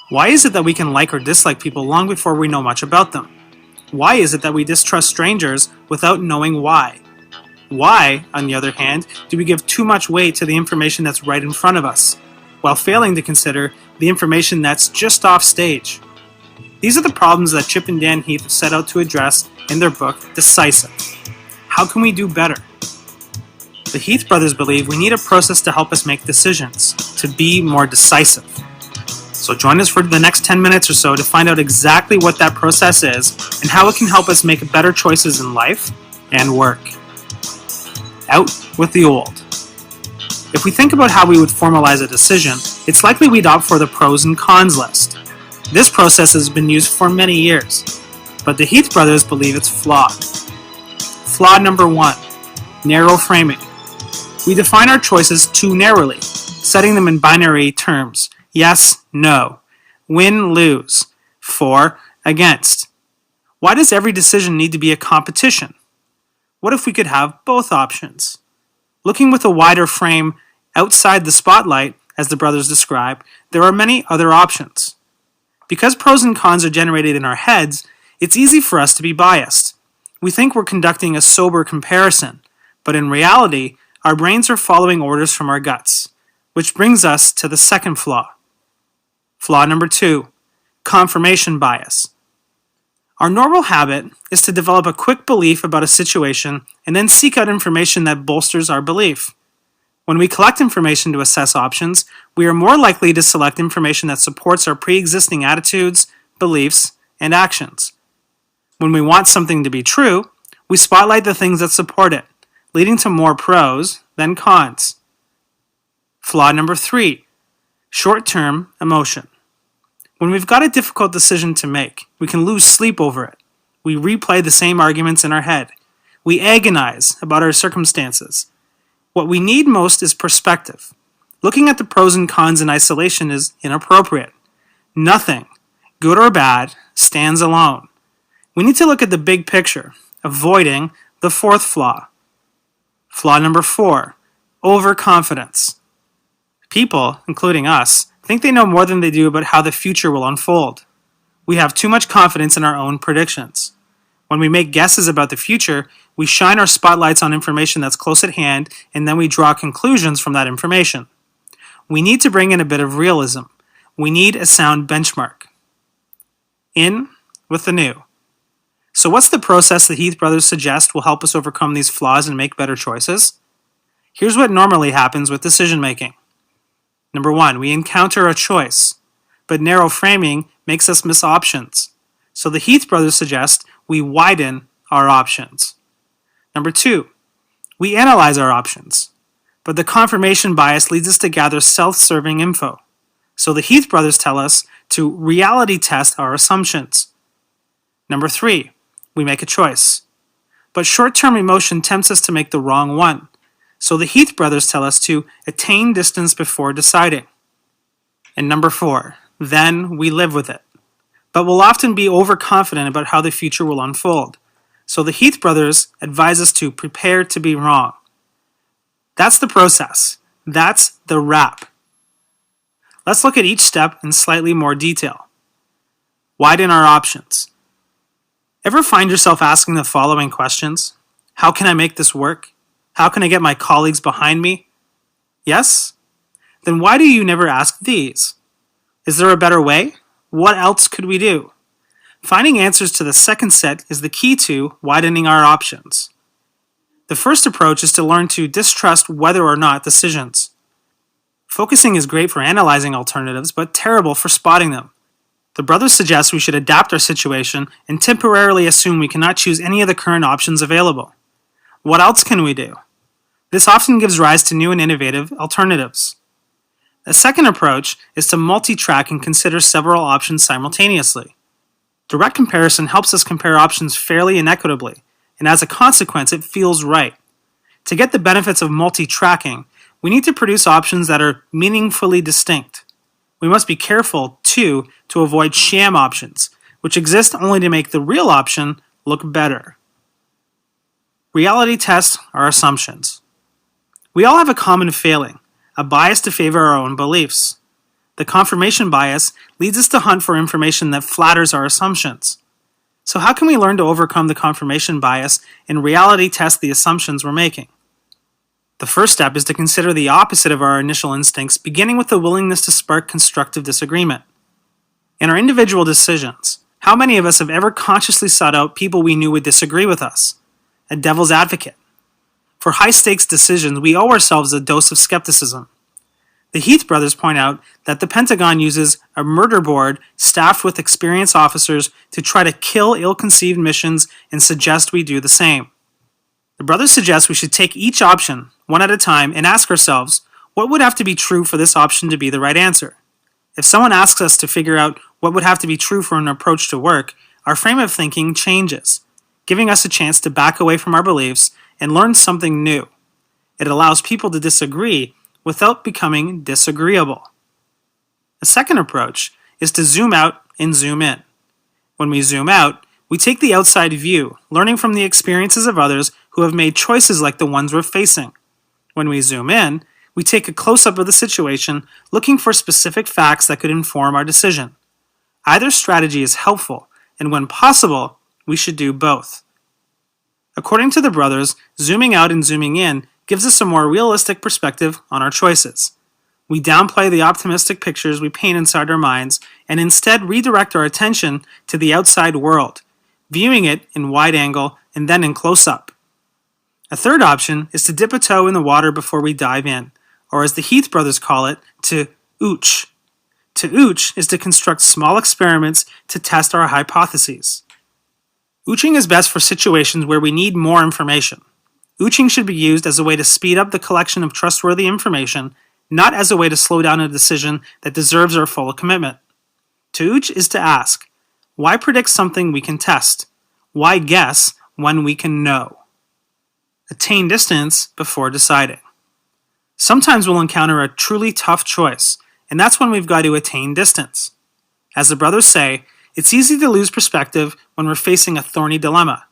Why is it that we can like or dislike people long before we know much about them? Why is it that we distrust strangers without knowing why? Why, on the other hand, do we give too much weight to the information that's right in front of us, while failing to consider the information that's just off stage? These are the problems that Chip and Dan Heath set out to address in their book, Decisive. How can we do better? The Heath brothers believe we need a process to help us make decisions, to be more decisive. So join us for the next 10 minutes or so to find out exactly what that process is and how it can help us make better choices in life and work. Out with the old. If we think about how we would formalize a decision, it's likely we'd opt for the pros and cons list. This process has been used for many years, but the Heath brothers believe it's flawed. Flaw number 1, narrow framing. We define our choices too narrowly, setting them in binary terms. Yes, no. Win, lose. For, against. Why does every decision need to be a competition? What if we could have both options? Looking with a wider frame outside the spotlight, as the brothers describe, there are many other options. Because pros and cons are generated in our heads, it's easy for us to be biased. We think we're conducting a sober comparison, but in reality, our brains are following orders from our guts, which brings us to the second flaw. Flaw number 2, confirmation bias. Our normal habit is to develop a quick belief about a situation and then seek out information that bolsters our belief. When we collect information to assess options, we are more likely to select information that supports our pre-existing attitudes, beliefs, and actions. When we want something to be true, we spotlight the things that support it, leading to more pros than cons. Flaw number 3, short-term emotion. When we've got a difficult decision to make, we can lose sleep over it. We replay the same arguments in our head. We agonize about our circumstances. What we need most is perspective. Looking at the pros and cons in isolation is inappropriate. Nothing, good or bad, stands alone. We need to look at the big picture, avoiding the fourth flaw. Flaw number 4, overconfidence. People, including us, think they know more than they do about how the future will unfold. We have too much confidence in our own predictions. When we make guesses about the future, we shine our spotlights on information that's close at hand, and then we draw conclusions from that information. We need to bring in a bit of realism. We need a sound benchmark. In with the new. So what's the process the Heath brothers suggest will help us overcome these flaws and make better choices? Here's what normally happens with decision making. Number 1, we encounter a choice, but narrow framing makes us miss options. So the Heath brothers suggest we widen our options. Number 2, we analyze our options, but the confirmation bias leads us to gather self-serving info. So the Heath brothers tell us to reality test our assumptions. Number 3, we make a choice, but short-term emotion tempts us to make the wrong one. So the Heath brothers tell us to attain distance before deciding. And number 4, then we live with it. But we'll often be overconfident about how the future will unfold. So the Heath brothers advise us to prepare to be wrong. That's the process. That's the wrap. Let's look at each step in slightly more detail. Widen our options. Ever find yourself asking the following questions? How can I make this work? How can I get my colleagues behind me? Yes? Then why do you never ask these? Is there a better way? What else could we do? Finding answers to the second set is the key to widening our options. The first approach is to learn to distrust whether or not decisions. Focusing is great for analyzing alternatives, but terrible for spotting them. The brothers suggest we should adapt our situation and temporarily assume we cannot choose any of the current options available. What else can we do? This often gives rise to new and innovative alternatives. A second approach is to multi-track and consider several options simultaneously. Direct comparison helps us compare options fairly and equitably, and as a consequence, it feels right. To get the benefits of multi-tracking, we need to produce options that are meaningfully distinct. We must be careful, too, to avoid sham options, which exist only to make the real option look better. Reality test our assumptions. We all have a common failing, a bias to favor our own beliefs. The confirmation bias leads us to hunt for information that flatters our assumptions. So how can we learn to overcome the confirmation bias and reality test the assumptions we're making? The first step is to consider the opposite of our initial instincts, beginning with the willingness to spark constructive disagreement. In our individual decisions, how many of us have ever consciously sought out people we knew would disagree with us? A devil's advocate. For high-stakes decisions, we owe ourselves a dose of skepticism. The Heath brothers point out that the Pentagon uses a murder board staffed with experienced officers to try to kill ill-conceived missions and suggest we do the same. The brothers suggest we should take each option, one at a time, and ask ourselves, what would have to be true for this option to be the right answer? If someone asks us to figure out what would have to be true for an approach to work, our frame of thinking changes, giving us a chance to back away from our beliefs and learn something new. It allows people to disagree without becoming disagreeable. A second approach is to zoom out and zoom in. When we zoom out, we take the outside view, learning from the experiences of others who have made choices like the ones we're facing. When we zoom in, we take a close-up of the situation, looking for specific facts that could inform our decision. Either strategy is helpful, and when possible, we should do both. According to the brothers, zooming out and zooming in gives us a more realistic perspective on our choices. We downplay the optimistic pictures we paint inside our minds and instead redirect our attention to the outside world, viewing it in wide angle and then in close-up. A third option is to dip a toe in the water before we dive in, or as the Heath brothers call it, to ooch. To ooch is to construct small experiments to test our hypotheses. Ooching is best for situations where we need more information. Ooching should be used as a way to speed up the collection of trustworthy information, not as a way to slow down a decision that deserves our full commitment. To ooch is to ask, why predict something we can test? Why guess when we can know? Attain distance before deciding. Sometimes we'll encounter a truly tough choice, and that's when we've got to attain distance. As the brothers say, it's easy to lose perspective when we're facing a thorny dilemma.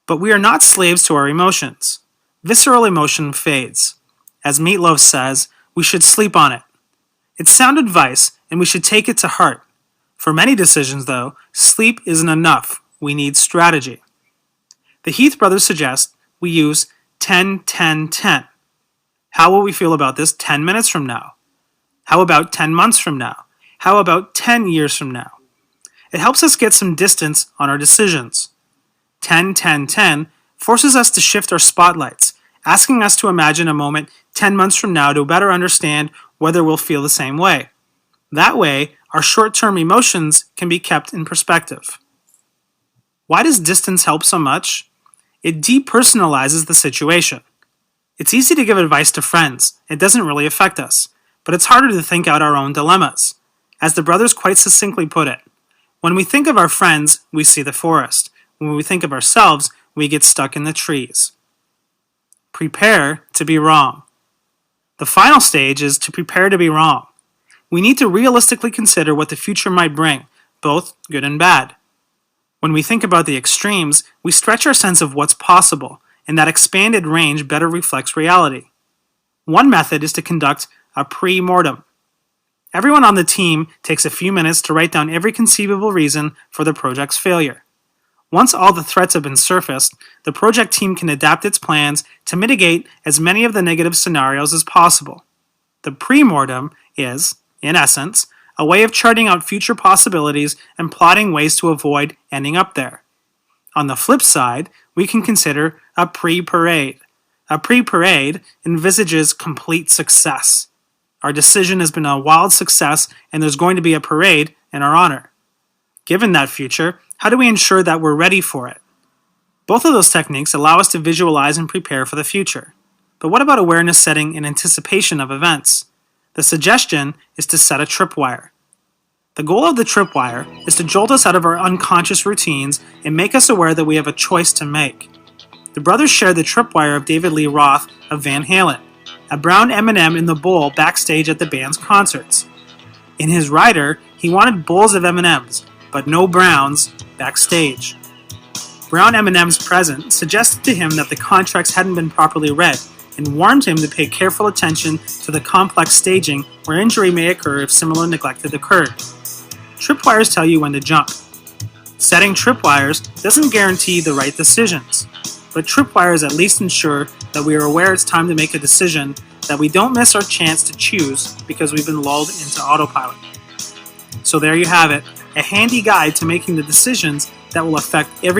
But we are not slaves to our emotions. Visceral emotion fades. As Meatloaf says, we should sleep on it. It's sound advice, and we should take it to heart. For many decisions, though, sleep isn't enough. We need strategy. The Heath brothers suggest we use 10-10-10. How will we feel about this 10 minutes from now? How about 10 months from now? How about 10 years from now? It helps us get some distance on our decisions. 10-10-10 forces us to shift our spotlights, asking us to imagine a moment 10 months from now to better understand whether we'll feel the same way. That way, our short-term emotions can be kept in perspective. Why does distance help so much? It depersonalizes the situation. It's easy to give advice to friends. It doesn't really affect us. But it's harder to think out our own dilemmas. As the brothers quite succinctly put it, when we think of our friends, we see the forest. When we think of ourselves, we get stuck in the trees. Prepare to be wrong. The final stage is to prepare to be wrong. We need to realistically consider what the future might bring, both good and bad. When we think about the extremes, we stretch our sense of what's possible, and that expanded range better reflects reality. One method is to conduct a pre-mortem. Everyone on the team takes a few minutes to write down every conceivable reason for the project's failure. Once all the threats have been surfaced, the project team can adapt its plans to mitigate as many of the negative scenarios as possible. The pre-mortem is, in essence, a way of charting out future possibilities and plotting ways to avoid ending up there. On the flip side, we can consider a pre-parade. A pre-parade envisages complete success. Our decision has been a wild success, and there's going to be a parade in our honor. Given that future, how do we ensure that we're ready for it? Both of those techniques allow us to visualize and prepare for the future. But what about awareness setting in anticipation of events? The suggestion is to set a tripwire. The goal of the tripwire is to jolt us out of our unconscious routines and make us aware that we have a choice to make. The brothers share the tripwire of David Lee Roth of Van Halen, a brown M&M in the bowl backstage at the band's concerts. In his rider, he wanted bowls of M&Ms, but no browns backstage. Brown M&M's present suggested to him that the contracts hadn't been properly read, and warned him to pay careful attention to the complex staging where injury may occur if similar neglect had occurred. Tripwires tell you when to jump. Setting tripwires doesn't guarantee the right decisions, but tripwires at least ensure that we are aware it's time to make a decision, that we don't miss our chance to choose because we've been lulled into autopilot. So there you have it, a handy guide to making the decisions that will affect every